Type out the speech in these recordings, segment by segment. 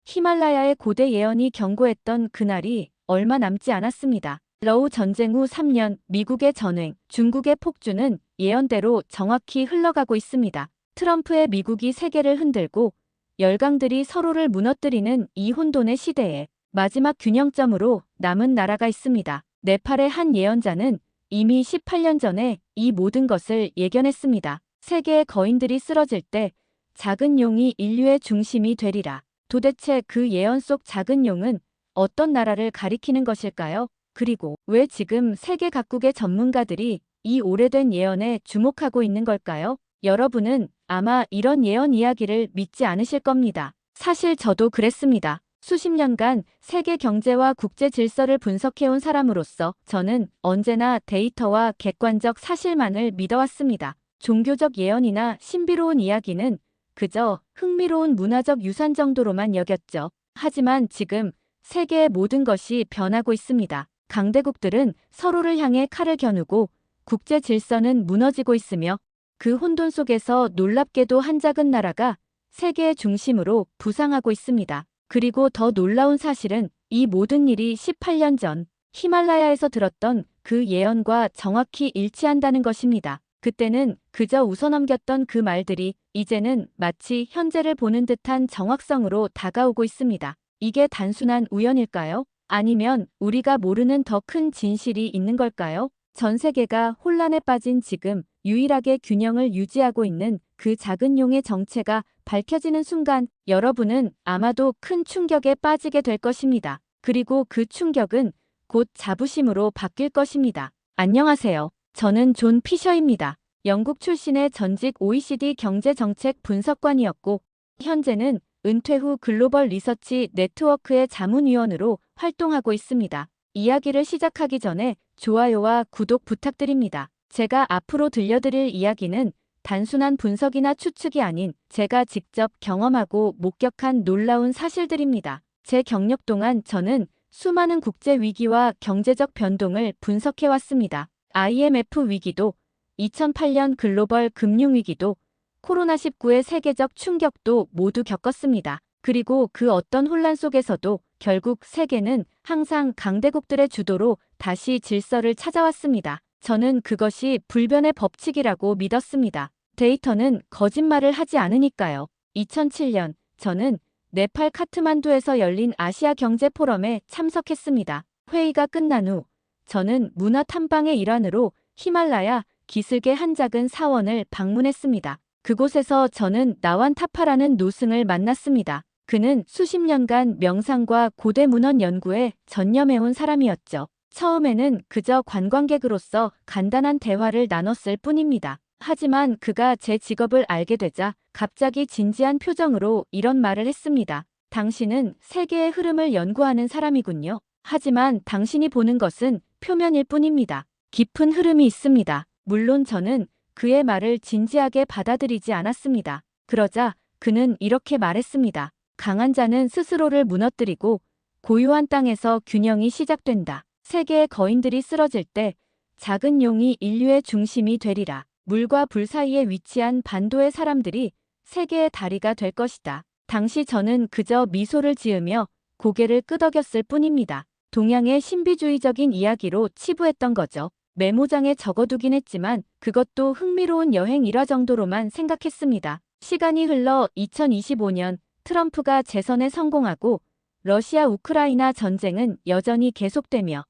히말라야의 고대 예언이 경고했던 그날이 얼마 남지 않았습니다. 러우 전쟁 후 3년 미국의 전횡, 중국의 폭주는 예언대로 정확히 흘러가고 있습니다. 트럼프의 미국이 세계를 흔들고 열강들이 서로를 무너뜨리는 이 혼돈의 시대에 마지막 균형점으로 남은 나라가 있습니다. 네팔의 한 예언자는 이미 18년 전에 이 모든 것을 예견했습니다. 세계의 거인들이 쓰러질 때 작은 용이 인류의 중심이 되리라. 도대체 그 예언 속 작은 용은 어떤 나라를 가리키는 것일까요? 그리고 왜 지금 세계 각국의 전문가들이 이 오래된 예언에 주목하고 있는 걸까요? 여러분은 아마 이런 예언 이야기를 믿지 않으실 겁니다. 사실 저도 그랬습니다. 수십 년간 세계 경제와 국제 질서를 분석해온 사람으로서 저는 언제나 데이터와 객관적 사실만을 믿어왔습니다. 종교적 예언이나 신비로운 이야기는 그저 흥미로운 문화적 유산 정도로만 여겼죠. 하지만 지금 세계의 모든 것이 변하고 있습니다. 강대국들은 서로를 향해 칼을 겨누고 국제 질서는 무너지고 있으며 그 혼돈 속에서 놀랍게도 한 작은 나라가 세계의 중심으로 부상하고 있습니다. 그리고 더 놀라운 사실은 이 모든 일이 18년 전 히말라야에서 들었던 그 예언과 정확히 일치한다는 것입니다. 그때는 그저 웃어넘겼던 그 말들이 이제는 마치 현재를 보는 듯한 정확성으로 다가오고 있습니다. 이게 단순한 우연일까요? 아니면 우리가 모르는 더 큰 진실이 있는 걸까요? 전 세계가 혼란에 빠진 지금 유일하게 균형을 유지하고 있는 그 작은 용의 정체가 밝혀지는 순간 여러분은 아마도 큰 충격에 빠지게 될 것입니다. 그리고 그 충격은 곧 자부심으로 바뀔 것입니다. 안녕하세요. 저는 존 피셔입니다. 영국 출신의 전직 OECD 경제정책 분석관이었고 현재는 은퇴 후 글로벌 리서치 네트워크의 자문위원으로 활동하고 있습니다. 이야기를 시작하기 전에 좋아요와 구독 부탁드립니다. 제가 앞으로 들려드릴 이야기는 단순한 분석이나 추측이 아닌 제가 직접 경험하고 목격한 놀라운 사실들입니다. 제 경력 동안 저는 수많은 국제 위기와 경제적 변동을 분석해왔습니다. IMF 위기도, 2008년 글로벌 금융위기도, 코로나19의 세계적 충격도 모두 겪었습니다. 그리고 그 어떤 혼란 속에서도 결국 세계는 항상 강대국들의 주도로 다시 질서를 찾아왔습니다. 저는 그것이 불변의 법칙이라고 믿었습니다. 데이터는 거짓말을 하지 않으니까요. 2007년 저는 네팔 카트만두에서 열린 아시아 경제 포럼에 참석했습니다. 회의가 끝난 후 저는 문화 탐방의 일환으로 히말라야 기슭의 한 작은 사원을 방문했습니다. 그곳에서 저는 나완 타파라는 노승을 만났습니다. 그는 수십 년간 명상과 고대 문헌 연구에 전념해온 사람이었죠. 처음에는 그저 관광객으로서 간단한 대화를 나눴을 뿐입니다. 하지만 그가 제 직업을 알게 되자 갑자기 진지한 표정으로 이런 말을 했습니다. 당신은 세계의 흐름을 연구하는 사람이군요. 하지만 당신이 보는 것은 표면일 뿐입니다. 깊은 흐름이 있습니다. 물론 저는 그의 말을 진지하게 받아들이지 않았습니다. 그러자 그는 이렇게 말했습니다. 강한 자는 스스로를 무너뜨리고 고요한 땅에서 균형이 시작된다. 세계의 거인들이 쓰러질 때 작은 용이 인류의 중심이 되리라. 물과 불 사이에 위치한 반도의 사람들이 세계의 다리가 될 것이다. 당시 저는 그저 미소를 지으며 고개를 끄덕였을 뿐입니다. 동양의 신비주의적인 이야기로 치부했던 거죠. 메모장에 적어두긴 했지만 그것도 흥미로운 여행 일화 정도로만 생각했습니다. 시간이 흘러 2025년 트럼프가 재선에 성공하고 러시아 우크라이나 전쟁은 여전히 계속되며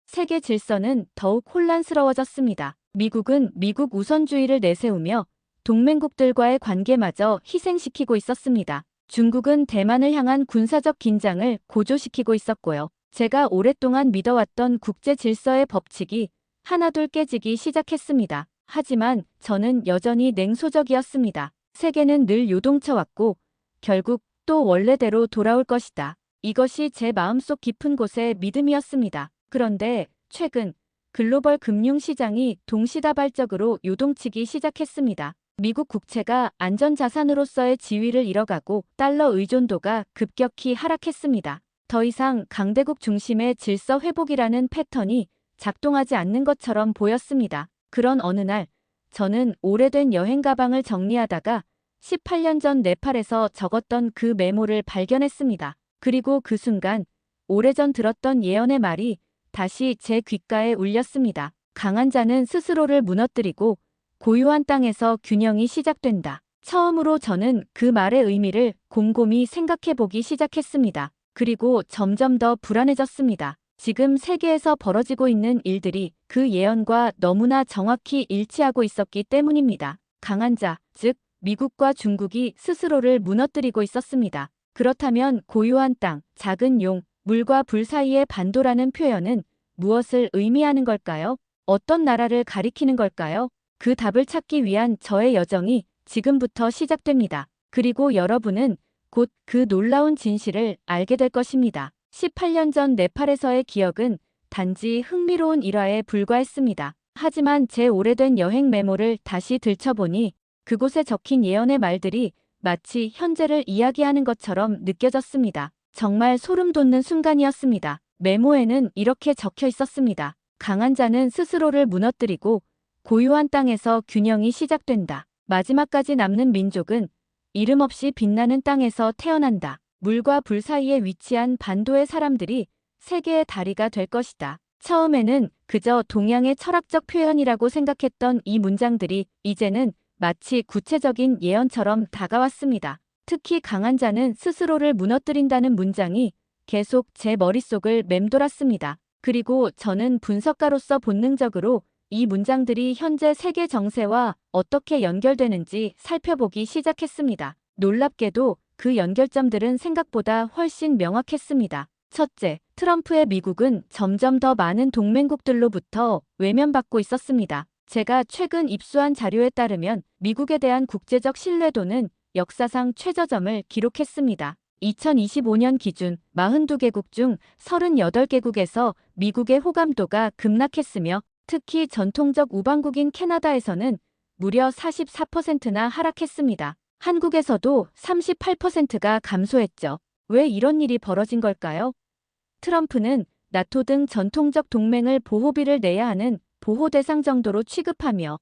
세계 질서는 더욱 혼란스러워졌습니다. 미국은 미국 우선주의를 내세우며 동맹국들과의 관계마저 희생시키고 있었습니다. 중국은 대만을 향한 군사적 긴장을 고조시키고 있었고요. 제가 오랫동안 믿어왔던 국제 질서의 법칙이 하나둘 깨지기 시작했습니다. 하지만 저는 여전히 냉소적이었습니다. 세계는 늘 요동쳐왔고 결국 또 원래대로 돌아올 것이다. 이것이 제 마음속 깊은 곳의 믿음이었습니다. 그런데 최근 글로벌 금융시장이 동시다발적으로 요동치기 시작했습니다. 미국 국채가 안전자산으로서의 지위를 잃어가고 달러 의존도가 급격히 하락했습니다. 더 이상 강대국 중심의 질서 회복이라는 패턴이 작동하지 않는 것처럼 보였습니다. 그런 어느 날 저는 오래된 여행 가방을 정리하다가 18년 전 네팔에서 적었던 그 메모를 발견했습니다. 그리고 그 순간 오래전 들었던 예언의 말이 다시 제 귓가에 울렸습니다. 강한 자는 스스로를 무너뜨리고 고요한 땅에서 균형이 시작된다. 처음으로 저는 그 말의 의미를 곰곰이 생각해 보기 시작했습니다. 그리고 점점 더 불안해졌습니다. 지금 세계에서 벌어지고 있는 일들이 그 예언과 너무나 정확히 일치하고 있었기 때문입니다. 강한 자, 즉 미국과 중국이 스스로를 무너뜨리고 있었습니다. 그렇다면 고요한 땅, 작은 용, 물과 불 사이의 반도라는 표현은 무엇을 의미하는 걸까요? 어떤 나라를 가리키는 걸까요? 그 답을 찾기 위한 저의 여정이 지금부터 시작됩니다. 그리고 여러분은 곧 그 놀라운 진실을 알게 될 것입니다. 18년 전 네팔에서의 기억은 단지 흥미로운 일화에 불과했습니다. 하지만 제 오래된 여행 메모를 다시 들춰보니 그곳에 적힌 예언의 말들이 마치 현재를 이야기하는 것처럼 느껴졌습니다. 정말 소름 돋는 순간이었습니다. 메모에는 이렇게 적혀 있었습니다. 강한 자는 스스로를 무너뜨리고 고요한 땅에서 균형이 시작된다. 마지막까지 남는 민족은 이름 없이 빛나는 땅에서 태어난다. 물과 불 사이에 위치한 반도의 사람들이 세계의 다리가 될 것이다. 처음에는 그저 동양의 철학적 표현이라고 생각했던 이 문장들이 이제는 마치 구체적인 예언처럼 다가왔습니다. 특히 강한 자는 스스로를 무너뜨린다는 문장이 계속 제 머릿속을 맴돌았습니다. 그리고 저는 분석가로서 본능적으로 이 문장들이 현재 세계 정세와 어떻게 연결되는지 살펴보기 시작했습니다. 놀랍게도 그 연결점들은 생각보다 훨씬 명확했습니다. 첫째, 트럼프의 미국은 점점 더 많은 동맹국들로부터 외면받고 있었습니다. 제가 최근 입수한 자료에 따르면 미국에 대한 국제적 신뢰도는 역사상 최저점을 기록했습니다. 2025년 기준 42개국 중 38개국에서 미국의 호감도가 급락했으며 특히 전통적 우방국인 캐나다에서는 무려 44%나 하락했습니다. 한국에서도 38%가 감소했죠. 왜 이런 일이 벌어진 걸까요? 트럼프는 나토 등 전통적 동맹을 보호비를 내야 하는 보호 대상 정도로 취급하며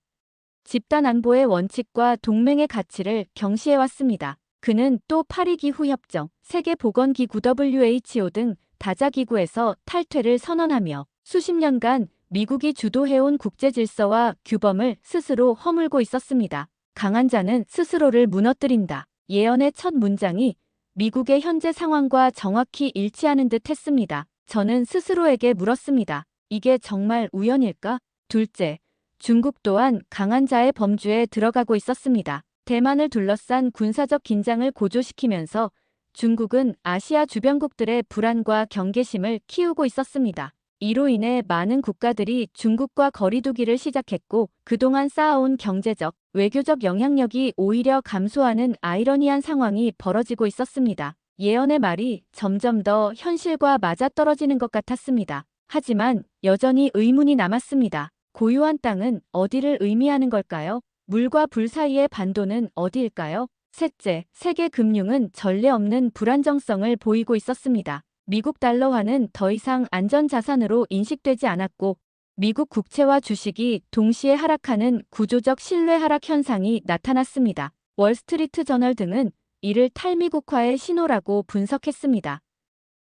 집단 안보의 원칙과 동맹의 가치를 경시해왔습니다. 그는 또 파리 기후 협정, 세계보건기구 WHO 등 다자기구에서 탈퇴를 선언하며 수십 년간 미국이 주도해온 국제 질서와 규범을 스스로 허물고 있었습니다. 강한 자는 스스로를 무너뜨린다. 예언의 첫 문장이 미국의 현재 상황과 정확히 일치하는 듯 했습니다. 저는 스스로에게 물었습니다. 이게 정말 우연일까? 둘째, 중국 또한 강한 자의 범주에 들어가고 있었습니다. 대만을 둘러싼 군사적 긴장을 고조시키면서 중국은 아시아 주변국들의 불안과 경계심을 키우고 있었습니다. 이로 인해 많은 국가들이 중국과 거리두기를 시작했고 그동안 쌓아온 경제적, 외교적 영향력이 오히려 감소하는 아이러니한 상황이 벌어지고 있었습니다. 예언의 말이 점점 더 현실과 맞아떨어지는 것 같았습니다. 하지만 여전히 의문이 남았습니다. 고요한 땅은 어디를 의미하는 걸까요? 물과 불 사이의 반도는 어디일까요? 셋째, 세계 금융은 전례 없는 불안정성을 보이고 있었습니다. 미국 달러화는 더 이상 안전자산으로 인식되지 않았고 미국 국채와 주식이 동시에 하락하는 구조적 신뢰 하락 현상이 나타났습니다. 월스트리트 저널 등은 이를 탈미국화의 신호라고 분석했습니다.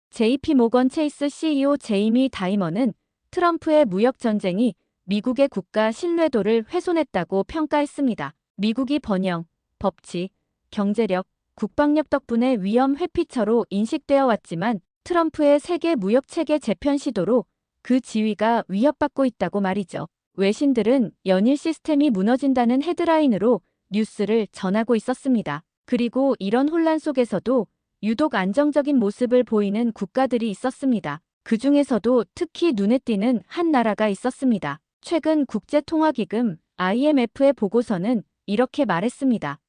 JP모건 체이스 CEO 제이미 다이머는 트럼프의 무역 전쟁이 미국의 국가 신뢰도를 훼손했다고 평가했습니다. 미국이 번영, 법치, 경제력, 국방력 덕분에 위험 회피처로 인식되어 왔지만 트럼프의 세계 무역체계 재편 시도로 그 지위가 위협받고 있다고 말이죠. 외신들은 연일 시스템이 무너진다는 헤드라인으로 뉴스를 전하고 있었습니다. 그리고 이런 혼란 속에서도 유독 안정적인 모습을 보이는 국가들이 있었습니다. 그 중에서도 특히 눈에 띄는 한 나라가 있었습니다. 최근 국제통화기금 IMF의 보고서는 이렇게 말했습니다.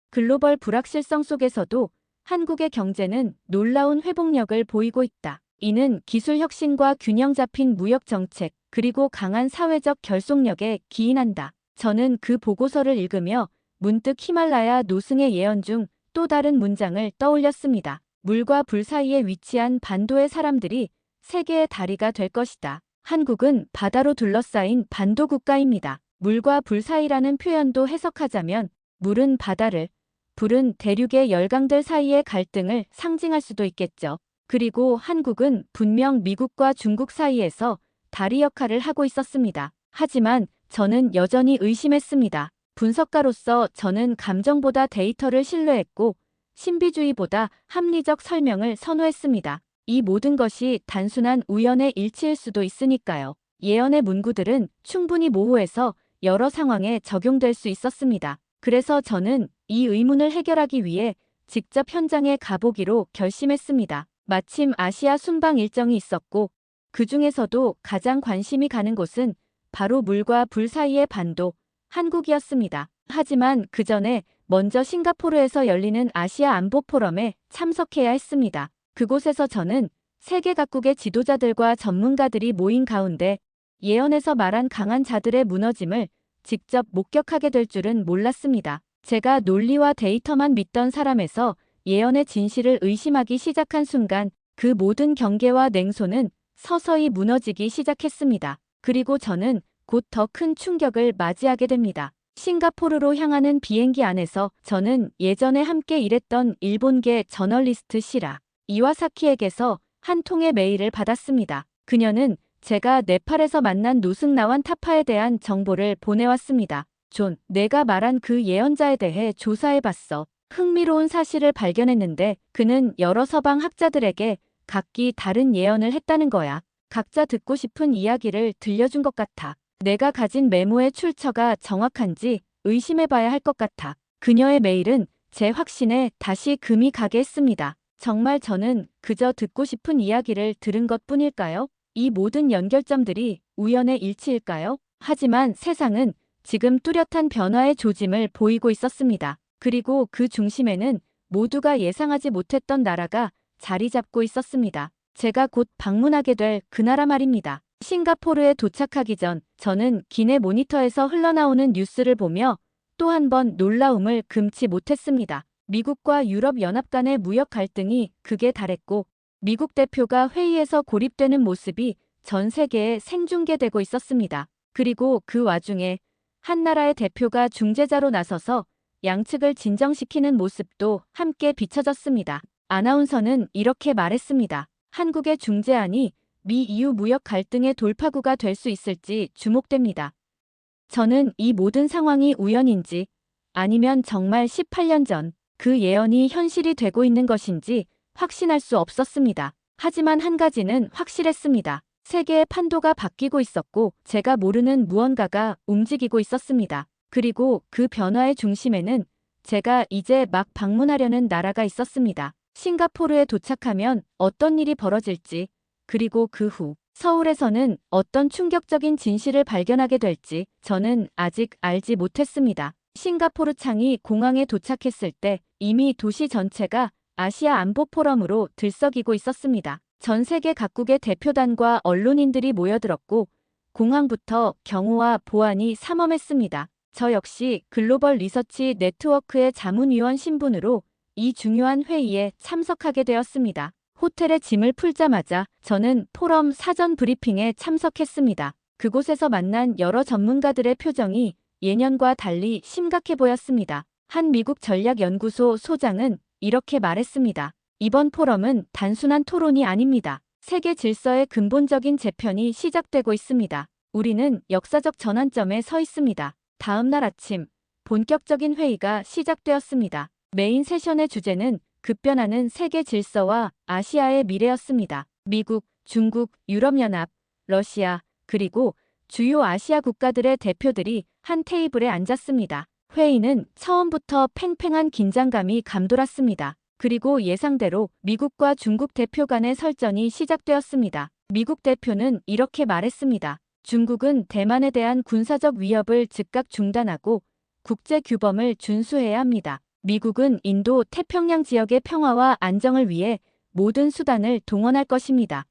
글로벌 불확실성 속에서도 한국의 경제는 놀라운 회복력을 보이고 있다. 이는 기술 혁신과 균형 잡힌 무역 정책, 그리고 강한 사회적 결속력에 기인한다. 저는 그 보고서를 읽으며 문득 히말라야 노승의 예언 중 또 다른 문장을 떠올렸습니다. 물과 불 사이에 위치한 반도의 사람들이 세계의 다리가 될 것이다. 한국은 바다로 둘러싸인 반도 국가입니다. 물과 불 사이라는 표현도 해석하자면 물은 바다를, 불은 대륙의 열강들 사이의 갈등을 상징할 수도 있겠죠. 그리고 한국은 분명 미국과 중국 사이에서 다리 역할을 하고 있었습니다. 하지만 저는 여전히 의심했습니다. 분석가로서 저는 감정보다 데이터를 신뢰했고 신비주의보다 합리적 설명을 선호했습니다. 이 모든 것이 단순한 우연의 일치일 수도 있으니까요. 예언의 문구들은 충분히 모호해서 여러 상황에 적용될 수 있었습니다. 그래서 저는 이 의문을 해결하기 위해 직접 현장에 가보기로 결심했습니다. 마침 아시아 순방 일정이 있었고 그 중에서도 가장 관심이 가는 곳은 바로 물과 불 사이의 반도, 한국이었습니다. 하지만 그 전에 먼저 싱가포르에서 열리는 아시아 안보 포럼에 참석해야 했습니다. 그곳에서 저는 세계 각국의 지도자들과 전문가들이 모인 가운데 예언에서 말한 강한 자들의 무너짐을 직접 목격하게 될 줄은 몰랐습니다. 제가 논리와 데이터만 믿던 사람에서 예언의 진실을 의심하기 시작한 순간 그 모든 경계와 냉소는 서서히 무너지기 시작했습니다. 그리고 저는 곧 더 큰 충격을 맞이하게 됩니다. 싱가포르로 향하는 비행기 안에서 저는 예전에 함께 일했던 일본계 저널리스트 시라 이와사키에게서 한 통의 메일을 받았습니다. 그녀는 제가 네팔에서 만난 노승나완 타파에 대한 정보를 보내왔습니다. 존, 내가 말한 그 예언자에 대해 조사해봤어. 흥미로운 사실을 발견했는데 그는 여러 서방 학자들에게 각기 다른 예언을 했다는 거야. 각자 듣고 싶은 이야기를 들려준 것 같아. 내가 가진 메모의 출처가 정확한지 의심해봐야 할 것 같아. 그녀의 메일은 제 확신에 다시 금이 가게 했습니다. 정말 저는 그저 듣고 싶은 이야기를 들은 것뿐일까요? 이 모든 연결점들이 우연의 일치일까요? 하지만 세상은 지금 뚜렷한 변화의 조짐을 보이고 있었습니다. 그리고 그 중심에는 모두가 예상하지 못했던 나라가 자리 잡고 있었습니다. 제가 곧 방문하게 될 그 나라 말입니다. 싱가포르에 도착하기 전 저는 기내 모니터에서 흘러나오는 뉴스를 보며 또 한 번 놀라움을 금치 못했습니다. 미국과 유럽연합 간의 무역 갈등이 극에 달했고 미국 대표가 회의에서 고립되는 모습이 전 세계에 생중계되고 있었습니다. 그리고 그 와중에 한 나라의 대표가 중재자로 나서서 양측을 진정시키는 모습도 함께 비춰졌습니다. 아나운서는 이렇게 말했습니다. 한국의 중재안이 미-EU 무역 갈등의 돌파구가 될 수 있을지 주목됩니다. 저는 이 모든 상황이 우연인지 아니면 정말 18년 전 그 예언이 현실이 되고 있는 것인지 확신할 수 없었습니다. 하지만 한 가지는 확실했습니다. 세계의 판도가 바뀌고 있었고 제가 모르는 무언가가 움직이고 있었습니다. 그리고 그 변화의 중심에는 제가 이제 막 방문하려는 나라가 있었습니다. 싱가포르에 도착하면 어떤 일이 벌어질지, 그리고 그 후 서울에서는 어떤 충격적인 진실을 발견하게 될지 저는 아직 알지 못했습니다. 싱가포르 창이 공항에 도착했을 때 이미 도시 전체가 아시아 안보 포럼으로 들썩이고 있었습니다. 전 세계 각국의 대표단과 언론인들이 모여들었고 공항부터 경호와 보안이 삼엄했습니다. 저 역시 글로벌 리서치 네트워크의 자문위원 신분으로 이 중요한 회의에 참석하게 되었습니다. 호텔에 짐을 풀자마자 저는 포럼 사전 브리핑에 참석했습니다. 그곳에서 만난 여러 전문가들의 표정이 예년과 달리 심각해 보였습니다. 한 미국 전략연구소 소장은 이렇게 말했습니다. 이번 포럼은 단순한 토론이 아닙니다. 세계 질서의 근본적인 재편이 시작되고 있습니다. 우리는 역사적 전환점에 서 있습니다. 다음 날 아침 본격적인 회의가 시작되었습니다. 메인 세션의 주제는 급변하는 세계 질서와 아시아의 미래였습니다. 미국, 중국, 유럽연합, 러시아, 그리고 주요 아시아 국가들의 대표들이 한 테이블에 앉았습니다. 회의는 처음부터 팽팽한 긴장감이 감돌았습니다. 그리고 예상대로 미국과 중국 대표 간의 설전이 시작되었습니다. 미국 대표는 이렇게 말했습니다. 중국은 대만에 대한 군사적 위협을 즉각 중단하고 국제 규범을 준수해야 합니다. 미국은 인도 태평양 지역의 평화와 안정을 위해 모든 수단을 동원할 것입니다.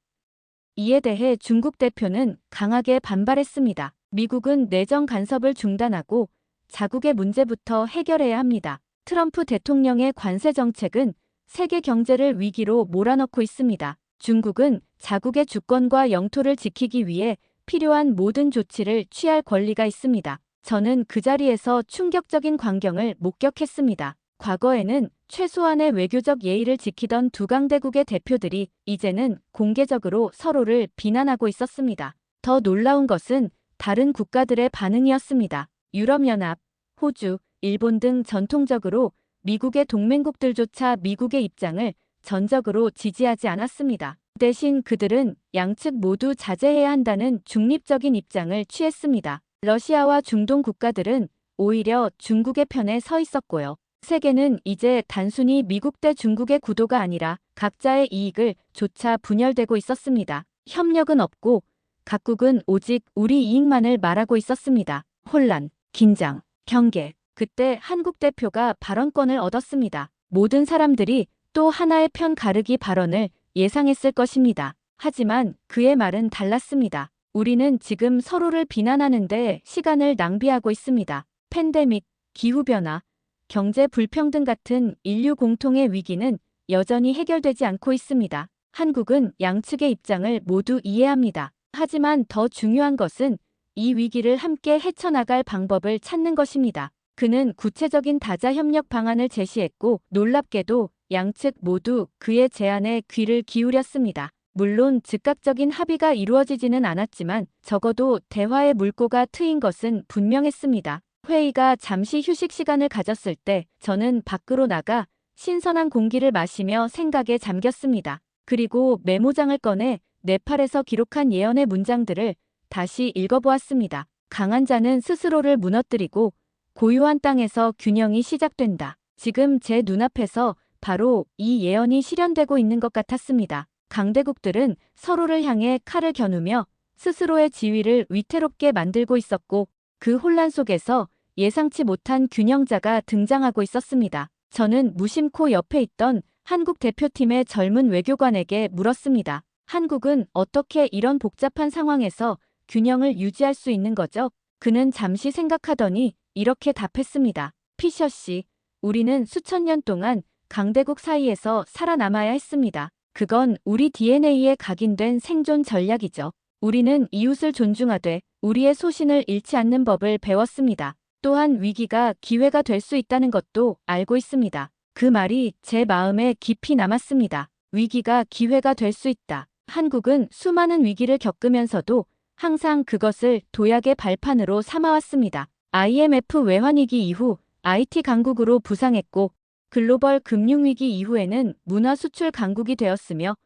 이에 대해 중국 대표는 강하게 반발했습니다. 미국은 내정 간섭을 중단하고 자국의 문제부터 해결해야 합니다. 트럼프 대통령의 관세 정책은 세계 경제를 위기로 몰아넣고 있습니다. 중국은 자국의 주권과 영토를 지키기 위해 필요한 모든 조치를 취할 권리가 있습니다. 저는 그 자리에서 충격적인 광경을 목격했습니다. 과거에는 최소한의 외교적 예의를 지키던 두 강대국의 대표들이 이제는 공개적으로 서로를 비난하고 있었습니다. 더 놀라운 것은 다른 국가들의 반응이었습니다. 유럽연합, 호주, 일본 등 전통적으로 미국의 동맹국들조차 미국의 입장을 전적으로 지지하지 않았습니다. 대신 그들은 양측 모두 자제해야 한다는 중립적인 입장을 취했습니다. 러시아와 중동 국가들은 오히려 중국의 편에 서 있었고요. 세계는 이제 단순히 미국 대 중국의 구도가 아니라 각자의 이익을 조차 분열되고 있었습니다. 협력은 없고 각국은 오직 우리 이익만을 말하고 있었습니다. 혼란, 긴장, 경계. 그때 한국 대표가 발언권을 얻었습니다. 모든 사람들이 또 하나의 편 가르기 발언을 예상했을 것입니다. 하지만 그의 말은 달랐습니다. 우리는 지금 서로를 비난하는데 시간을 낭비하고 있습니다. 팬데믹, 기후변화, 경제 불평등 같은 인류 공통의 위기는 여전히 해결되지 않고 있습니다. 한국은 양측의 입장을 모두 이해합니다. 하지만 더 중요한 것은 이 위기를 함께 헤쳐나갈 방법을 찾는 것입니다. 그는 구체적인 다자 협력 방안을 제시했고 놀랍게도 양측 모두 그의 제안에 귀를 기울였습니다. 물론 즉각적인 합의가 이루어지지는 않았지만 적어도 대화의 물꼬가 트인 것은 분명했습니다. 회의가 잠시 휴식 시간을 가졌을 때 저는 밖으로 나가 신선한 공기를 마시며 생각에 잠겼습니다. 그리고 메모장을 꺼내 네팔에서 기록한 예언의 문장들을 다시 읽어보았습니다. 강한 자는 스스로를 무너뜨리고 고요한 땅에서 균형이 시작된다. 지금 제 눈앞에서 바로 이 예언이 실현되고 있는 것 같았습니다. 강대국들은 서로를 향해 칼을 겨누며 스스로의 지위를 위태롭게 만들고 있었고 그 혼란 속에서 예상치 못한 균형자가 등장하고 있었습니다. 저는 무심코 옆에 있던 한국 대표팀의 젊은 외교관에게 물었습니다. 한국은 어떻게 이런 복잡한 상황에서 균형을 유지할 수 있는 거죠? 그는 잠시 생각하더니 이렇게 답했습니다. 피셔 씨, 우리는 수천 년 동안 강대국 사이에서 살아남아야 했습니다. 그건 우리 DNA에 각인된 생존 전략이죠. 우리는 이웃을 존중하되 우리의 소신을 잃지 않는 법을 배웠습니다. 또한 위기가 기회가 될 수 있다는 것도 알고 있습니다. 그 말이 제 마음에 깊이 남았습니다. 위기가 기회가 될 수 있다. 한국은 수많은 위기를 겪으면서도 항상 그것을 도약의 발판으로 삼아왔습니다. IMF 외환위기 이후 IT 강국으로 부상했고 글로벌 금융위기 이후에는 문화수출 강국이 되었으며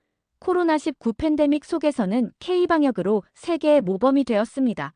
코로나19 팬데믹 속에서는 K방역으로 세계의 모범이 되었습니다.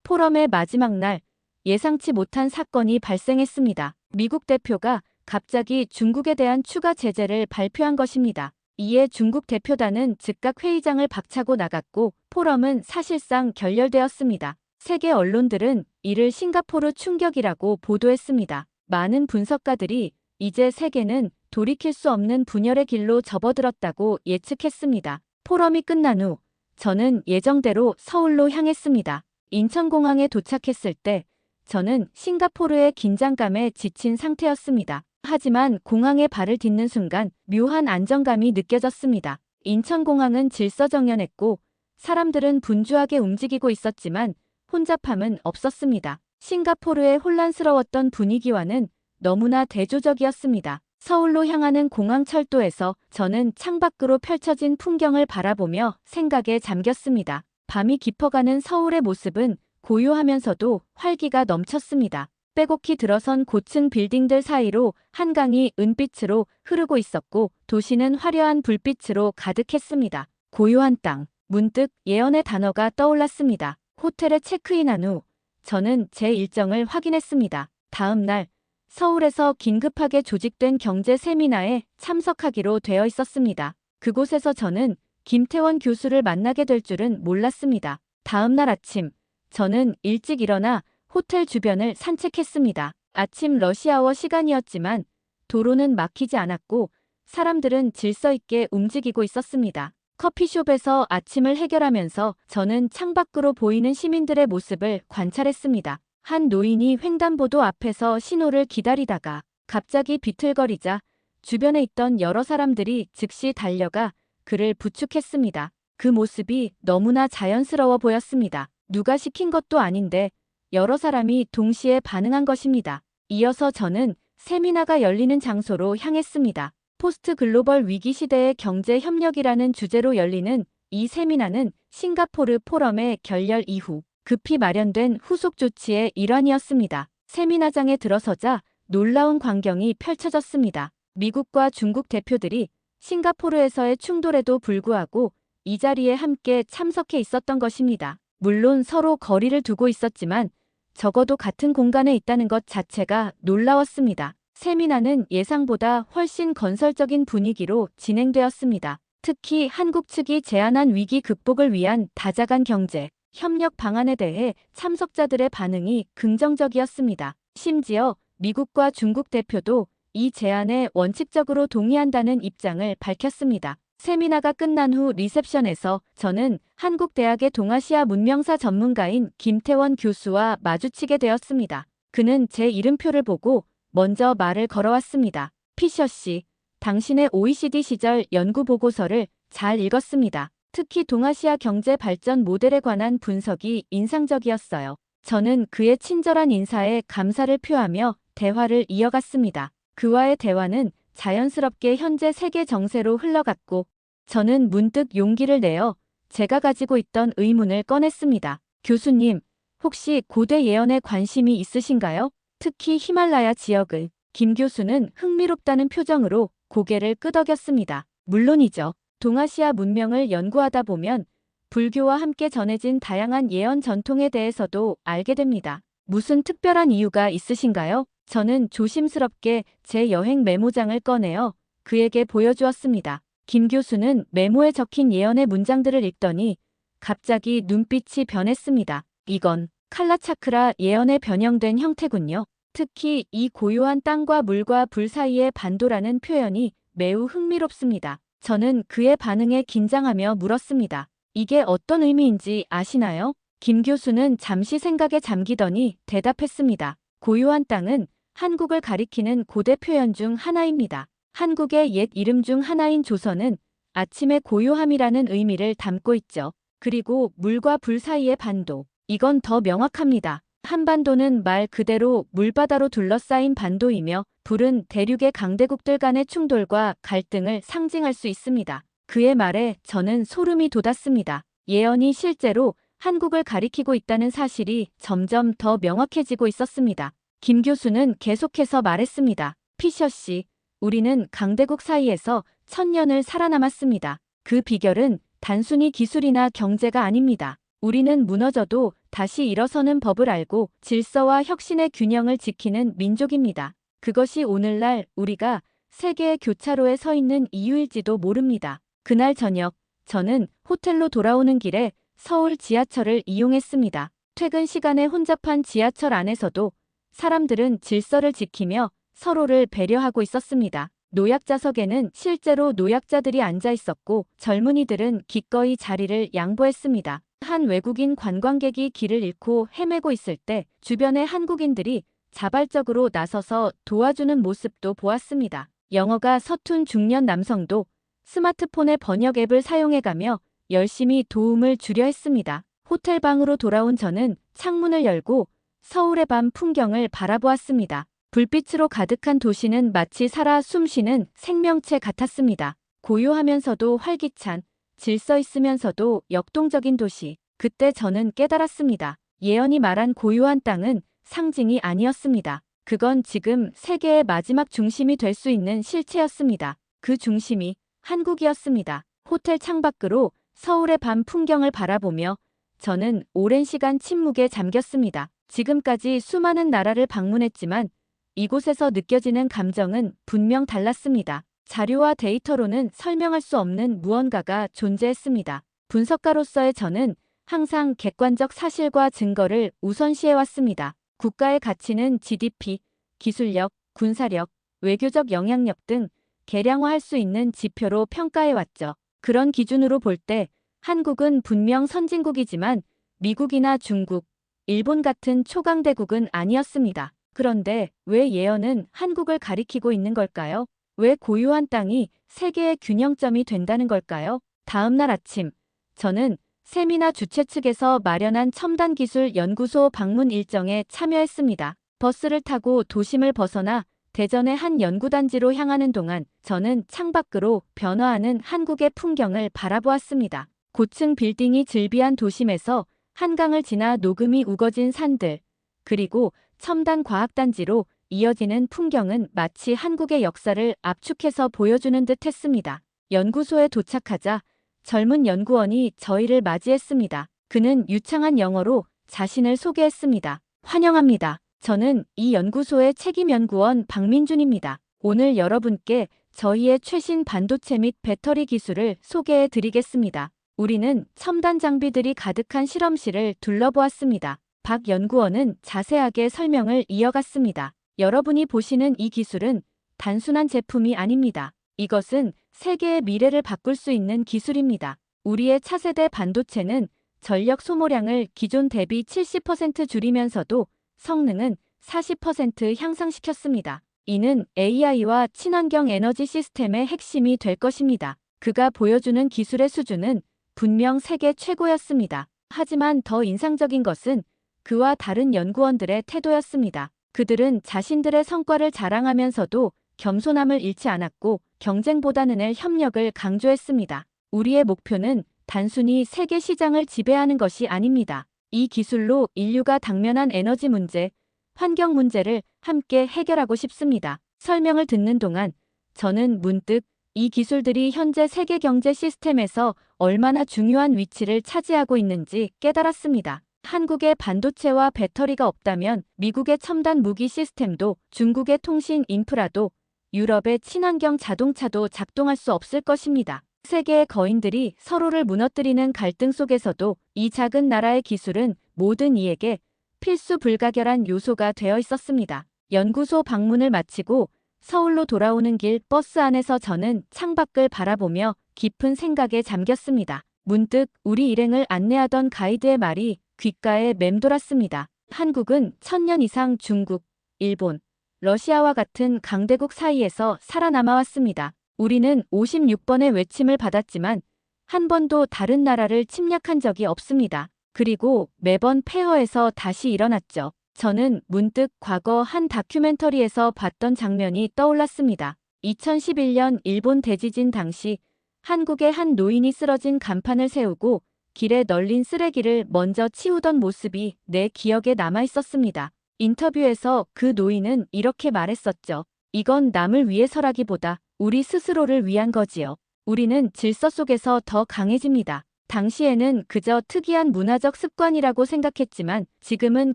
포럼의 마지막 날 예상치 못한 사건이 발생했습니다. 미국 대표가 갑자기 중국에 대한 추가 제재를 발표한 것입니다. 이에 중국 대표단은 즉각 회의장을 박차고 나갔고 포럼은 사실상 결렬되었습니다. 세계 언론들은 이를 싱가포르 충격이라고 보도했습니다. 많은 분석가들이 이제 세계는 돌이킬 수 없는 분열의 길로 접어들었다고 예측했습니다. 포럼이 끝난 후 저는 예정대로 서울로 향했습니다. 인천공항에 도착했을 때 저는 싱가포르의 긴장감에 지친 상태였습니다. 하지만 공항에 발을 딛는 순간 묘한 안정감이 느껴졌습니다. 인천공항은 질서정연했고 사람들은 분주하게 움직이고 있었지만 혼잡함은 없었습니다. 싱가포르의 혼란스러웠던 분위기와는 너무나 대조적이었습니다. 서울로 향하는 공항철도에서 저는 창밖으로 펼쳐진 풍경을 바라보며 생각에 잠겼습니다. 밤이 깊어가는 서울의 모습은 고요하면서도 활기가 넘쳤습니다. 빼곡히 들어선 고층 빌딩들 사이로 한강이 은빛으로 흐르고 있었고 도시는 화려한 불빛으로 가득했습니다. 고요한 땅, 문득 예언의 단어가 떠올랐습니다. 호텔에 체크인한 후 저는 제 일정을 확인했습니다. 다음 날 서울에서 긴급하게 조직된 경제 세미나에 참석하기로 되어 있었습니다. 그곳에서 저는 김태원 교수를 만나게 될 줄은 몰랐습니다. 다음 날 아침, 저는 일찍 일어나 호텔 주변을 산책했습니다. 아침 러시아워 시간이었지만 도로는 막히지 않았고 사람들은 질서 있게 움직이고 있었습니다. 커피숍에서 아침을 해결하면서 저는 창밖으로 보이는 시민들의 모습을 관찰했습니다. 한 노인이 횡단보도 앞에서 신호를 기다리다가 갑자기 비틀거리자 주변에 있던 여러 사람들이 즉시 달려가 그를 부축했습니다. 그 모습이 너무나 자연스러워 보였습니다. 누가 시킨 것도 아닌데 여러 사람이 동시에 반응한 것입니다. 이어서 저는 세미나가 열리는 장소로 향했습니다. 포스트 글로벌 위기 시대의 경제 협력이라는 주제로 열리는 이 세미나는 싱가포르 포럼의 결렬 이후 급히 마련된 후속 조치의 일환이었습니다. 세미나장에 들어서자 놀라운 광경이 펼쳐졌습니다. 미국과 중국 대표들이 싱가포르에서의 충돌에도 불구하고 이 자리에 함께 참석해 있었던 것입니다. 물론 서로 거리를 두고 있었지만 적어도 같은 공간에 있다는 것 자체가 놀라웠습니다. 세미나는 예상보다 훨씬 건설적인 분위기로 진행되었습니다. 특히 한국 측이 제안한 위기 극복을 위한 다자간 경제, 협력 방안에 대해 참석자들의 반응이 긍정적이었습니다. 심지어 미국과 중국 대표도 이 제안에 원칙적으로 동의한다는 입장을 밝혔습니다. 세미나가 끝난 후 리셉션에서 저는 한국대학의 동아시아 문명사 전문가인 김태원 교수와 마주치게 되었습니다. 그는 제 이름표를 보고 먼저 말을 걸어왔습니다. 피셔 씨, 당신의 OECD 시절 연구 보고서를 잘 읽었습니다. 특히 동아시아 경제 발전 모델에 관한 분석이 인상적이었어요. 저는 그의 친절한 인사에 감사를 표하며 대화를 이어갔습니다. 그와의 대화는 자연스럽게 현재 세계 정세로 흘러갔고 저는 문득 용기를 내어 제가 가지고 있던 의문을 꺼냈습니다. 교수님, 혹시 고대 예언에 관심이 있으신가요? 특히 히말라야 지역을. 김 교수는 흥미롭다는 표정으로 고개를 끄덕였습니다. 물론이죠. 동아시아 문명을 연구하다 보면 불교와 함께 전해진 다양한 예언 전통에 대해서도 알게 됩니다. 무슨 특별한 이유가 있으신가요? 저는 조심스럽게 제 여행 메모장을 꺼내어 그에게 보여주었습니다. 김 교수는 메모에 적힌 예언의 문장들을 읽더니 갑자기 눈빛이 변했습니다. 이건 칼라차크라 예언에 변형된 형태군요. 특히 이 고요한 땅과 물과 불 사이의 반도라는 표현이 매우 흥미롭습니다. 저는 그의 반응에 긴장하며 물었습니다. 이게 어떤 의미인지 아시나요? 김 교수는 잠시 생각에 잠기더니 대답했습니다. 고요한 땅은 한국을 가리키는 고대 표현 중 하나입니다. 한국의 옛 이름 중 하나인 조선은 아침의 고요함이라는 의미를 담고 있죠. 그리고 물과 불 사이의 반도. 이건 더 명확합니다. 한반도는 말 그대로 물바다로 둘러싸인 반도이며 불은 대륙의 강대국들 간의 충돌과 갈등을 상징할 수 있습니다. 그의 말에 저는 소름이 돋았습니다. 예언이 실제로 한국을 가리키고 있다는 사실이 점점 더 명확해지고 있었습니다. 김 교수는 계속해서 말했습니다. 피셔 씨, 우리는 강대국 사이에서 1000년을 살아남았습니다. 그 비결은 단순히 기술이나 경제가 아닙니다. 우리는 무너져도 다시 일어서는 법을 알고 질서와 혁신의 균형을 지키는 민족입니다. 그것이 오늘날 우리가 세계의 교차로에 서 있는 이유일지도 모릅니다. 그날 저녁, 저는 호텔로 돌아오는 길에 서울 지하철을 이용했습니다. 퇴근 시간에 혼잡한 지하철 안에서도 사람들은 질서를 지키며 서로를 배려하고 있었습니다. 노약자석에는 실제로 노약자들이 앉아 있었고 젊은이들은 기꺼이 자리를 양보했습니다. 한 외국인 관광객이 길을 잃고 헤매고 있을 때 주변의 한국인들이 자발적으로 나서서 도와주는 모습도 보았습니다. 영어가 서툰 중년 남성도 스마트폰의 번역 앱을 사용해가며 열심히 도움을 주려 했습니다. 호텔 방으로 돌아온 저는 창문을 열고 서울의 밤 풍경을 바라보았습니다. 불빛으로 가득한 도시는 마치 살아 숨쉬는 생명체 같았습니다. 고요하면서도 활기찬, 질서 있으면서도 역동적인 도시. 그때 저는 깨달았습니다. 예언이 말한 고요한 땅은 상징이 아니었습니다. 그건 지금 세계의 마지막 중심이 될 수 있는 실체였습니다. 그 중심이 한국이었습니다. 호텔 창밖으로 서울의 밤 풍경을 바라보며 저는 오랜 시간 침묵에 잠겼습니다. 지금까지 수많은 나라를 방문했지만 이곳에서 느껴지는 감정은 분명 달랐습니다. 자료와 데이터로는 설명할 수 없는 무언가가 존재했습니다. 분석가로서의 저는 항상 객관적 사실과 증거를 우선시해왔습니다. 국가의 가치는 GDP, 기술력, 군사력, 외교적 영향력 등 계량화할 수 있는 지표로 평가해왔죠. 그런 기준으로 볼 때 한국은 분명 선진국이지만 미국이나 중국, 일본 같은 초강대국은 아니었습니다. 그런데 왜 예언은 한국을 가리키고 있는 걸까요? 왜 고요한 땅이 세계의 균형점이 된다는 걸까요? 다음 날 아침, 저는 세미나 주최 측에서 마련한 첨단기술 연구소 방문 일정에 참여했습니다. 버스를 타고 도심을 벗어나 대전의 한 연구단지로 향하는 동안 저는 창밖으로 변화하는 한국의 풍경을 바라보았습니다. 고층 빌딩이 즐비한 도심에서 한강을 지나 녹음이 우거진 산들, 그리고 첨단 과학단지로 이어지는 풍경은 마치 한국의 역사를 압축해서 보여주는 듯 했습니다. 연구소에 도착하자 젊은 연구원이 저희를 맞이했습니다. 그는 유창한 영어로 자신을 소개했습니다. 환영합니다. 저는 이 연구소의 책임연구원 박민준입니다. 오늘 여러분께 저희의 최신 반도체 및 배터리 기술을 소개해 드리겠습니다. 우리는 첨단 장비들이 가득한 실험실을 둘러보았습니다. 박 연구원은 자세하게 설명을 이어갔습니다. 여러분이 보시는 이 기술은 단순한 제품이 아닙니다. 이것은 세계의 미래를 바꿀 수 있는 기술입니다. 우리의 차세대 반도체는 전력 소모량을 기존 대비 70% 줄이면서도 성능은 40% 향상시켰습니다. 이는 AI와 친환경 에너지 시스템의 핵심이 될 것입니다. 그가 보여주는 기술의 수준은 분명 세계 최고였습니다. 하지만 더 인상적인 것은 그와 다른 연구원들의 태도였습니다. 그들은 자신들의 성과를 자랑하면서도 겸손함을 잃지 않았고 경쟁보다는 협력을 강조했습니다. 우리의 목표는 단순히 세계 시장을 지배하는 것이 아닙니다. 이 기술로 인류가 당면한 에너지 문제, 환경 문제를 함께 해결하고 싶습니다. 설명을 듣는 동안 저는 문득 이 기술들이 현재 세계 경제 시스템에서 얼마나 중요한 위치를 차지하고 있는지 깨달았습니다. 한국의 반도체와 배터리가 없다면 미국의 첨단 무기 시스템도 중국의 통신 인프라도 유럽의 친환경 자동차도 작동할 수 없을 것입니다. 세계의 거인들이 서로를 무너뜨리는 갈등 속에서도 이 작은 나라의 기술은 모든 이에게 필수 불가결한 요소가 되어 있었습니다. 연구소 방문을 마치고 서울로 돌아오는 길 버스 안에서 저는 창밖을 바라보며 깊은 생각에 잠겼습니다. 문득 우리 일행을 안내하던 가이드의 말이 귓가에 맴돌았습니다. 한국은 1000년 이상 중국, 일본, 러시아와 같은 강대국 사이에서 살아남아왔습니다. 우리는 56번의 외침을 받았지만 한 번도 다른 나라를 침략한 적이 없습니다. 그리고 매번 폐허에서 다시 일어났죠. 저는 문득 과거 한 다큐멘터리에서 봤던 장면이 떠올랐습니다. 2011년 일본 대지진 당시 한국의 한 노인이 쓰러진 간판을 세우고 길에 널린 쓰레기를 먼저 치우던 모습이 내 기억에 남아 있었습니다. 인터뷰에서 그 노인은 이렇게 말했었죠. 이건 남을 위해서라기보다 우리 스스로를 위한 거지요. 우리는 질서 속에서 더 강해집니다. 당시에는 그저 특이한 문화적 습관이라고 생각했지만 지금은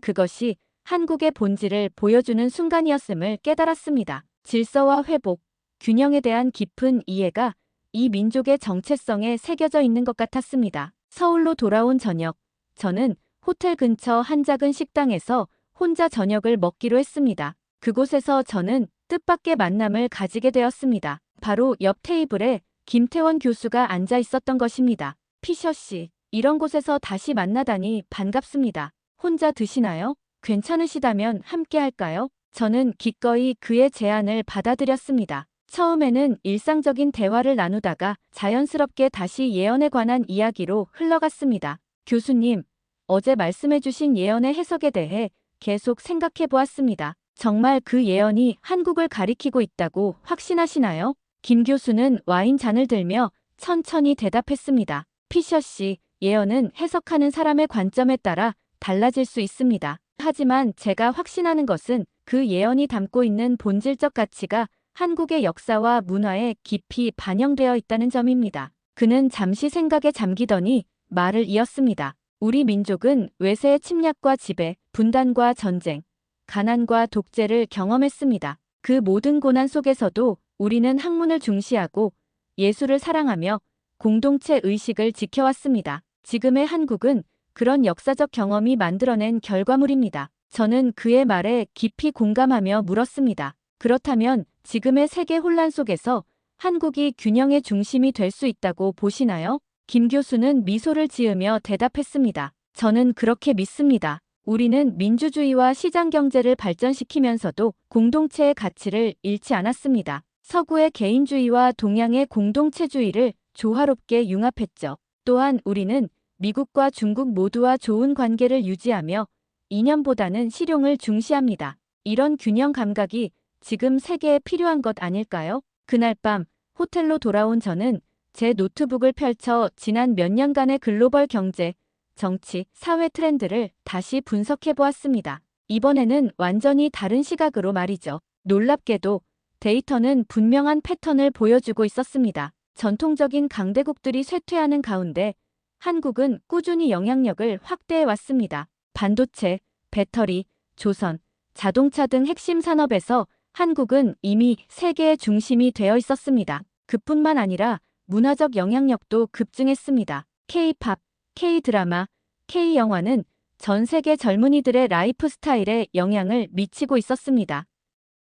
그것이 한국의 본질을 보여주는 순간이었음을 깨달았습니다. 질서와 회복, 균형에 대한 깊은 이해가 이 민족의 정체성에 새겨져 있는 것 같았습니다. 서울로 돌아온 저녁, 저는 호텔 근처 한 작은 식당에서 혼자 저녁을 먹기로 했습니다. 그곳에서 저는 뜻밖의 만남을 가지게 되었습니다. 바로 옆 테이블에 김태원 교수가 앉아 있었던 것입니다. 피셔 씨, 이런 곳에서 다시 만나다니 반갑습니다. 혼자 드시나요? 괜찮으시다면 함께 할까요? 저는 기꺼이 그의 제안을 받아들였습니다. 처음에는 일상적인 대화를 나누다가 자연스럽게 다시 예언에 관한 이야기로 흘러갔습니다. 교수님, 어제 말씀해주신 예언의 해석에 대해 계속 생각해 보았습니다. 정말 그 예언이 한국을 가리키고 있다고 확신하시나요? 김 교수는 와인 잔을 들며 천천히 대답했습니다. 피셔 씨, 예언은 해석하는 사람의 관점에 따라 달라질 수 있습니다. 하지만 제가 확신하는 것은 그 예언이 담고 있는 본질적 가치가 한국의 역사와 문화에 깊이 반영되어 있다는 점입니다. 그는 잠시 생각에 잠기더니 말을 이었습니다. 우리 민족은 외세의 침략과 지배, 분단과 전쟁, 가난과 독재를 경험했습니다. 그 모든 고난 속에서도 우리는 학문을 중시하고 예술을 사랑하며 공동체 의식을 지켜왔습니다. 지금의 한국은 그런 역사적 경험이 만들어낸 결과물입니다. 저는 그의 말에 깊이 공감하며 물었습니다. 그렇다면 지금의 세계 혼란 속에서 한국이 균형의 중심이 될 수 있다고 보시나요? 김 교수는 미소를 지으며 대답했습니다. 저는 그렇게 믿습니다. 우리는 민주주의와 시장 경제를 발전시키면서도 공동체의 가치를 잃지 않았습니다. 서구의 개인주의와 동양의 공동체주의를 조화롭게 융합했죠. 또한 우리는 미국과 중국 모두와 좋은 관계를 유지하며 이념보다는 실용을 중시합니다. 이런 균형 감각이 지금 세계에 필요한 것 아닐까요? 그날 밤 호텔로 돌아온 저는 제 노트북을 펼쳐 지난 몇 년간의 글로벌 경제, 정치, 사회 트렌드를 다시 분석해 보았습니다. 이번에는 완전히 다른 시각으로 말이죠. 놀랍게도 데이터는 분명한 패턴을 보여주고 있었습니다. 전통적인 강대국들이 쇠퇴하는 가운데 한국은 꾸준히 영향력을 확대해 왔습니다. 반도체, 배터리, 조선, 자동차 등 핵심 산업에서 한국은 이미 세계의 중심이 되어 있었습니다. 그뿐만 아니라 문화적 영향력도 급증했습니다. K-팝, K-드라마, K-영화는 전 세계 젊은이들의 라이프 스타일에 영향을 미치고 있었습니다.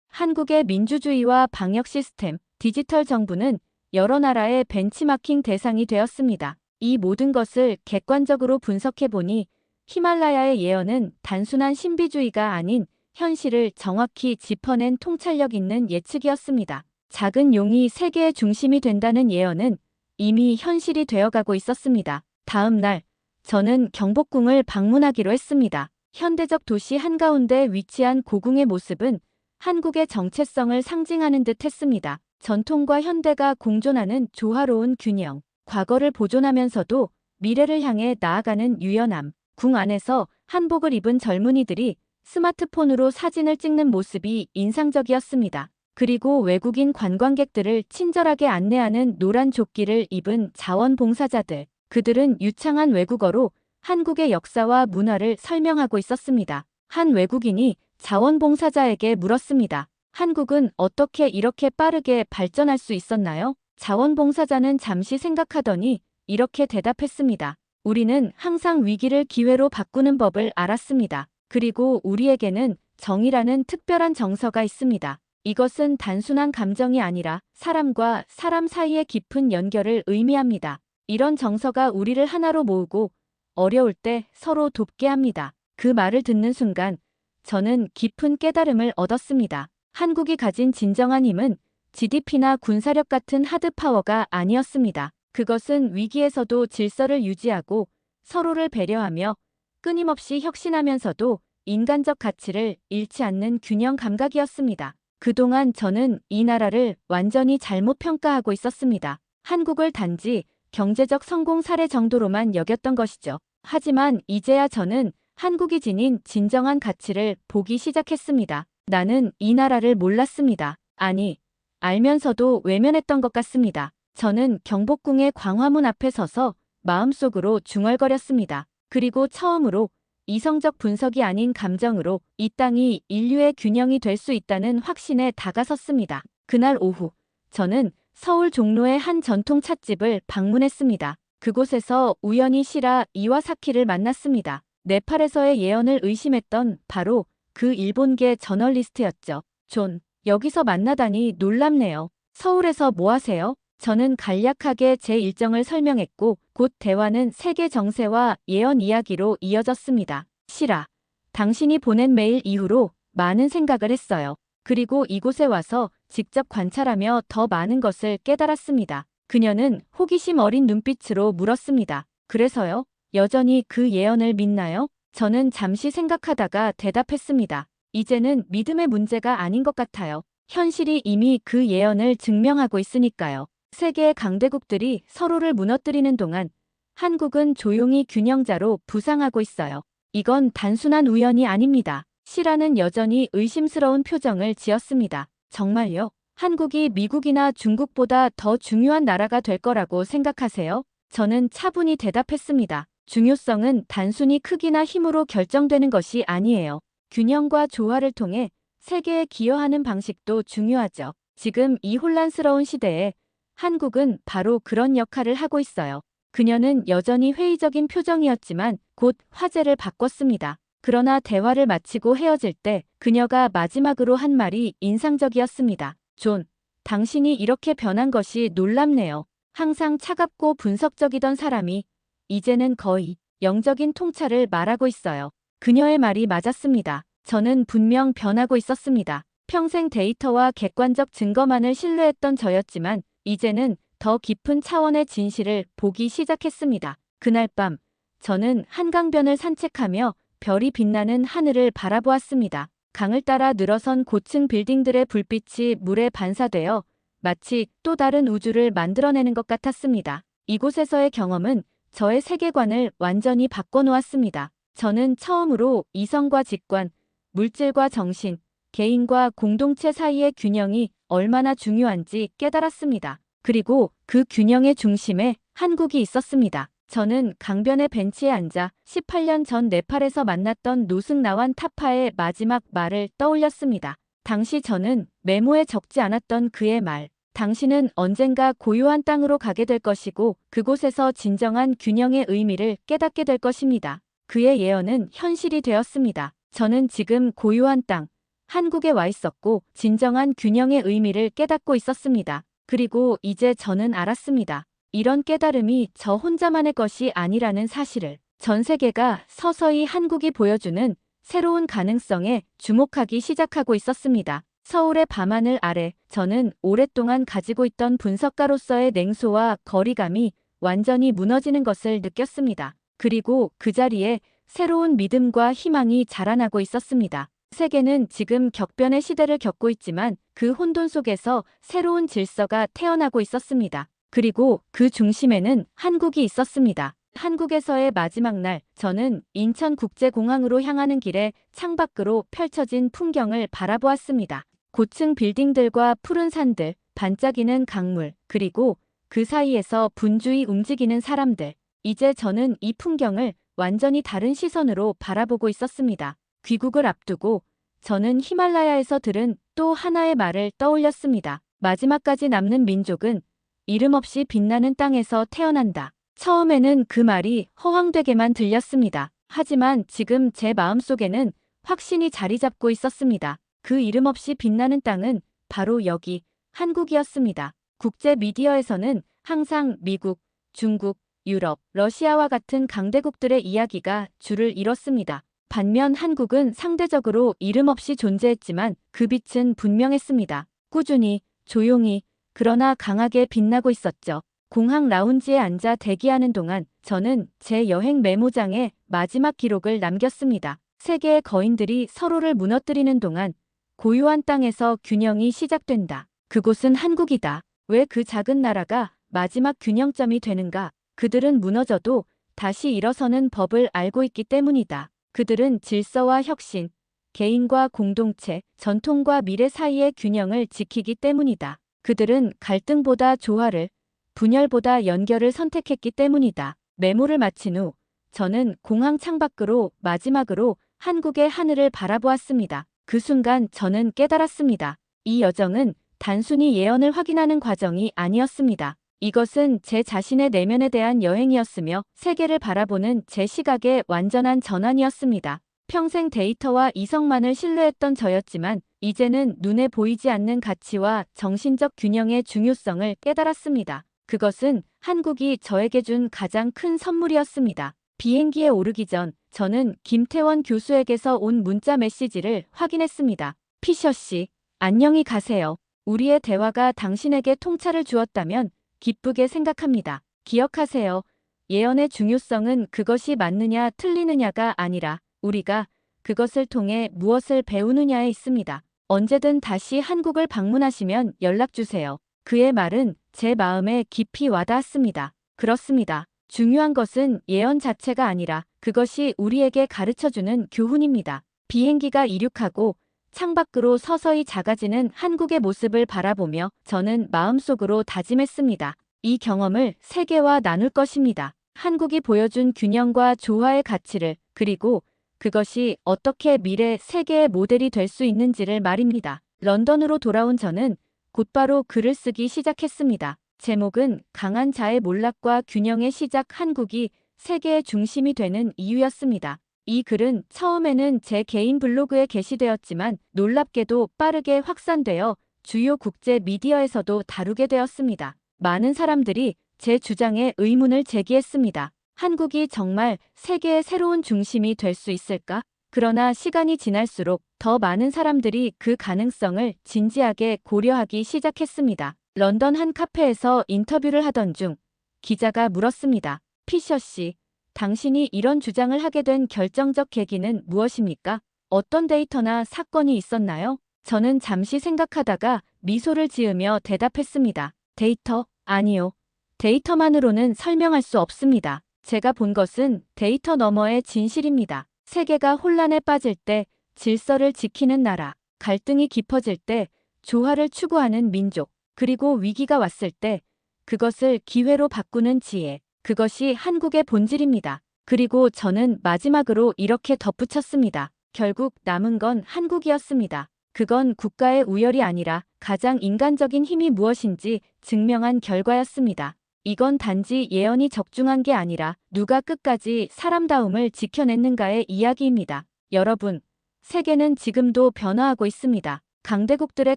한국의 민주주의와 방역 시스템, 디지털 정부는 여러 나라의 벤치마킹 대상이 되었습니다. 이 모든 것을 객관적으로 분석해 보니 히말라야의 예언은 단순한 신비주의가 아닌 현실을 정확히 짚어낸 통찰력 있는 예측이었습니다. 작은 용이 세계의 중심이 된다는 예언은 이미 현실이 되어가고 있었습니다. 다음 날, 저는 경복궁을 방문하기로 했습니다. 현대적 도시 한가운데 위치한 고궁의 모습은 한국의 정체성을 상징하는 듯 했습니다. 전통과 현대가 공존하는 조화로운 균형, 과거를 보존하면서도 미래를 향해 나아가는 유연함. 궁 안에서 한복을 입은 젊은이들이 스마트폰으로 사진을 찍는 모습이 인상적이었습니다. 그리고 외국인 관광객들을 친절하게 안내하는 노란 조끼를 입은 자원봉사자들. 그들은 유창한 외국어로 한국의 역사와 문화를 설명하고 있었습니다. 한 외국인이 자원봉사자에게 물었습니다. 한국은 어떻게 이렇게 빠르게 발전할 수 있었나요? 자원봉사자는 잠시 생각하더니 이렇게 대답했습니다. 우리는 항상 위기를 기회로 바꾸는 법을 알았습니다. 그리고 우리에게는 정이라는 특별한 정서가 있습니다. 이것은 단순한 감정이 아니라 사람과 사람 사이의 깊은 연결을 의미합니다. 이런 정서가 우리를 하나로 모으고 어려울 때 서로 돕게 합니다. 그 말을 듣는 순간 저는 깊은 깨달음을 얻었습니다. 한국이 가진 진정한 힘은 GDP나 군사력 같은 하드파워가 아니었습니다. 그것은 위기에서도 질서를 유지하고 서로를 배려하며 끊임없이 혁신하면서도 인간적 가치를 잃지 않는 균형 감각이었습니다. 그동안 저는 이 나라를 완전히 잘못 평가하고 있었습니다. 한국을 단지 경제적 성공 사례 정도로만 여겼던 것이죠. 하지만 이제야 저는 한국이 지닌 진정한 가치를 보기 시작했습니다. 나는 이 나라를 몰랐습니다. 아니, 알면서도 외면했던 것 같습니다. 저는 경복궁의 광화문 앞에 서서 마음속으로 중얼거렸습니다. 그리고 처음으로 이성적 분석이 아닌 감정으로 이 땅이 인류의 균형이 될 수 있다는 확신에 다가섰습니다. 그날 오후, 저는 서울 종로의 한 전통 찻집을 방문했습니다. 그곳에서 우연히 시라 이와사키를 만났습니다. 네팔에서의 예언을 의심했던 바로 그 일본계 저널리스트였죠. 존, 여기서 만나다니 놀랍네요. 서울에서 뭐 하세요? 저는 간략하게 제 일정을 설명했고 곧 대화는 세계 정세와 예언 이야기로 이어졌습니다. 시라, 당신이 보낸 메일 이후로 많은 생각을 했어요. 그리고 이곳에 와서 직접 관찰하며 더 많은 것을 깨달았습니다. 그녀는 호기심 어린 눈빛으로 물었습니다. 그래서요? 여전히 그 예언을 믿나요? 저는 잠시 생각하다가 대답했습니다. 이제는 믿음의 문제가 아닌 것 같아요. 현실이 이미 그 예언을 증명하고 있으니까요. 세계의 강대국들이 서로를 무너뜨리는 동안 한국은 조용히 균형자로 부상하고 있어요. 이건 단순한 우연이 아닙니다. 시라는 여전히 의심스러운 표정을 지었습니다. 정말요? 한국이 미국이나 중국보다 더 중요한 나라가 될 거라고 생각하세요? 저는 차분히 대답했습니다. 중요성은 단순히 크기나 힘으로 결정되는 것이 아니에요. 균형과 조화를 통해 세계에 기여하는 방식도 중요하죠. 지금 이 혼란스러운 시대에 한국은 바로 그런 역할을 하고 있어요. 그녀는 여전히 회의적인 표정이었지만 곧 화제를 바꿨습니다. 그러나 대화를 마치고 헤어질 때 그녀가 마지막으로 한 말이 인상적이었습니다. 존, 당신이 이렇게 변한 것이 놀랍네요. 항상 차갑고 분석적이던 사람이 이제는 거의 영적인 통찰을 말하고 있어요. 그녀의 말이 맞았습니다. 저는 분명 변하고 있었습니다. 평생 데이터와 객관적 증거만을 신뢰했던 저였지만 이제는 더 깊은 차원의 진실을 보기 시작했습니다. 그날 밤 저는 한강변을 산책하며 별이 빛나는 하늘을 바라보았습니다. 강을 따라 늘어선 고층 빌딩들의 불빛이 물에 반사되어 마치 또 다른 우주를 만들어내는 것 같았습니다. 이곳에서의 경험은 저의 세계관을 완전히 바꿔놓았습니다. 저는 처음으로 이성과 직관, 물질과 정신, 개인과 공동체 사이의 균형이 얼마나 중요한지 깨달았습니다. 그리고 그 균형의 중심에 한국이 있었습니다. 저는 강변의 벤치에 앉아 18년 전 네팔에서 만났던 노승나완 타파의 마지막 말을 떠올렸습니다. 당시 저는 메모에 적지 않았던 그의 말. 당신은 언젠가 고요한 땅으로 가게 될 것이고 그곳에서 진정한 균형의 의미를 깨닫게 될 것입니다. 그의 예언은 현실이 되었습니다. 저는 지금 고요한 땅, 한국에 와 있었고 진정한 균형의 의미를 깨닫고 있었습니다. 그리고 이제 저는 알았습니다. 이런 깨달음이 저 혼자만의 것이 아니라는 사실을. 전 세계가 서서히 한국이 보여주는 새로운 가능성에 주목하기 시작하고 있었습니다. 서울의 밤하늘 아래 저는 오랫동안 가지고 있던 분석가로서의 냉소와 거리감이 완전히 무너지는 것을 느꼈습니다. 그리고 그 자리에 새로운 믿음과 희망이 자라나고 있었습니다. 세계는 지금 격변의 시대를 겪고 있지만 그 혼돈 속에서 새로운 질서가 태어나고 있었습니다. 그리고 그 중심에는 한국이 있었습니다. 한국에서의 마지막 날, 저는 인천국제공항으로 향하는 길에 창밖으로 펼쳐진 풍경을 바라보았습니다. 고층 빌딩들과 푸른 산들, 반짝이는 강물, 그리고 그 사이에서 분주히 움직이는 사람들. 이제 저는 이 풍경을 완전히 다른 시선으로 바라보고 있었습니다. 귀국을 앞두고 저는 히말라야에서 들은 또 하나의 말을 떠올렸습니다. 마지막까지 남는 민족은 이름 없이 빛나는 땅에서 태어난다. 처음에는 그 말이 허황되게만 들렸습니다. 하지만 지금 제 마음속에는 확신이 자리 잡고 있었습니다. 그 이름 없이 빛나는 땅은 바로 여기 한국이었습니다. 국제 미디어에서는 항상 미국, 중국, 유럽, 러시아와 같은 강대국들의 이야기가 줄을 이뤘습니다. 반면 한국은 상대적으로 이름 없이 존재했지만 그 빛은 분명했습니다. 꾸준히, 조용히, 그러나 강하게 빛나고 있었죠. 공항 라운지에 앉아 대기하는 동안 저는 제 여행 메모장에 마지막 기록을 남겼습니다. 세계의 거인들이 서로를 무너뜨리는 동안 고요한 땅에서 균형이 시작된다. 그곳은 한국이다. 왜 그 작은 나라가 마지막 균형점이 되는가? 그들은 무너져도 다시 일어서는 법을 알고 있기 때문이다. 그들은 질서와 혁신, 개인과 공동체, 전통과 미래 사이의 균형을 지키기 때문이다. 그들은 갈등보다 조화를, 분열보다 연결을 선택했기 때문이다. 메모를 마친 후 저는 공항 창밖으로 마지막으로 한국의 하늘을 바라보았습니다. 그 순간 저는 깨달았습니다. 이 여정은 단순히 예언을 확인하는 과정이 아니었습니다. 이것은 제 자신의 내면에 대한 여행이었으며 세계를 바라보는 제 시각의 완전한 전환이었습니다. 평생 데이터와 이성만을 신뢰했던 저였지만 이제는 눈에 보이지 않는 가치와 정신적 균형의 중요성을 깨달았습니다. 그것은 한국이 저에게 준 가장 큰 선물이었습니다. 비행기에 오르기 전 저는 김태원 교수에게서 온 문자 메시지를 확인했습니다. 피셔 씨, 안녕히 가세요. 우리의 대화가 당신에게 통찰을 주었다면 기쁘게 생각합니다. 기억하세요. 예언의 중요성은 그것이 맞느냐 틀리느냐가 아니라 우리가 그것을 통해 무엇을 배우느냐에 있습니다. 언제든 다시 한국을 방문하시면 연락주세요. 그의 말은 제 마음에 깊이 와닿았습니다. 그렇습니다. 중요한 것은 예언 자체가 아니라 그것이 우리에게 가르쳐주는 교훈입니다. 비행기가 이륙하고 창밖으로 서서히 작아지는 한국의 모습을 바라보며 저는 마음속으로 다짐했습니다. 이 경험을 세계와 나눌 것입니다. 한국이 보여준 균형과 조화의 가치를, 그리고 그것이 어떻게 미래 세계의 모델이 될 수 있는지를 말입니다. 런던으로 돌아온 저는 곧바로 글을 쓰기 시작했습니다. 제목은 강한 자의 몰락과 균형의 시작 한국이 세계의 중심이 되는 이유였습니다. 이 글은 처음에는 제 개인 블로그에 게시되었지만 놀랍게도 빠르게 확산되어 주요 국제 미디어에서도 다루게 되었습니다. 많은 사람들이 제 주장에 의문을 제기했습니다. 한국이 정말 세계의 새로운 중심이 될 수 있을까? 그러나 시간이 지날수록 더 많은 사람들이 그 가능성을 진지하게 고려하기 시작했습니다. 런던 한 카페에서 인터뷰를 하던 중 기자가 물었습니다. 피셔 씨, 당신이 이런 주장을 하게 된 결정적 계기는 무엇입니까? 어떤 데이터나 사건이 있었나요? 저는 잠시 생각하다가 미소를 지으며 대답했습니다. 데이터? 아니요. 데이터만으로는 설명할 수 없습니다. 제가 본 것은 데이터 너머의 진실입니다. 세계가 혼란에 빠질 때 질서를 지키는 나라, 갈등이 깊어질 때 조화를 추구하는 민족, 그리고 위기가 왔을 때 그것을 기회로 바꾸는 지혜, 그것이 한국의 본질입니다. 그리고 저는 마지막으로 이렇게 덧붙였습니다. 결국 남은 건 한국이었습니다. 그건 국가의 우열이 아니라 가장 인간적인 힘이 무엇인지 증명한 결과였습니다. 이건 단지 예언이 적중한 게 아니라 누가 끝까지 사람다움을 지켜냈는가의 이야기입니다. 여러분, 세계는 지금도 변화하고 있습니다. 강대국들의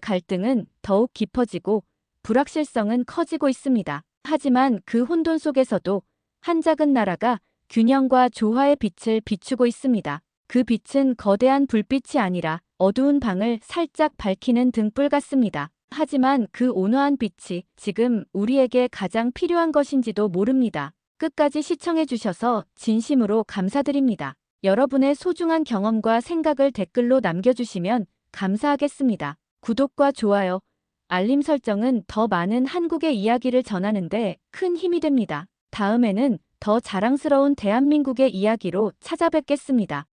갈등은 더욱 깊어지고 불확실성은 커지고 있습니다. 하지만 그 혼돈 속에서도 한 작은 나라가 균형과 조화의 빛을 비추고 있습니다. 그 빛은 거대한 불빛이 아니라 어두운 방을 살짝 밝히는 등불 같습니다. 하지만 그 온화한 빛이 지금 우리에게 가장 필요한 것인지도 모릅니다. 끝까지 시청해주셔서 진심으로 감사드립니다. 여러분의 소중한 경험과 생각을 댓글로 남겨주시면 감사하겠습니다. 구독과 좋아요, 알림 설정은 더 많은 한국의 이야기를 전하는데 큰 힘이 됩니다. 다음에는 더 자랑스러운 대한민국의 이야기로 찾아뵙겠습니다.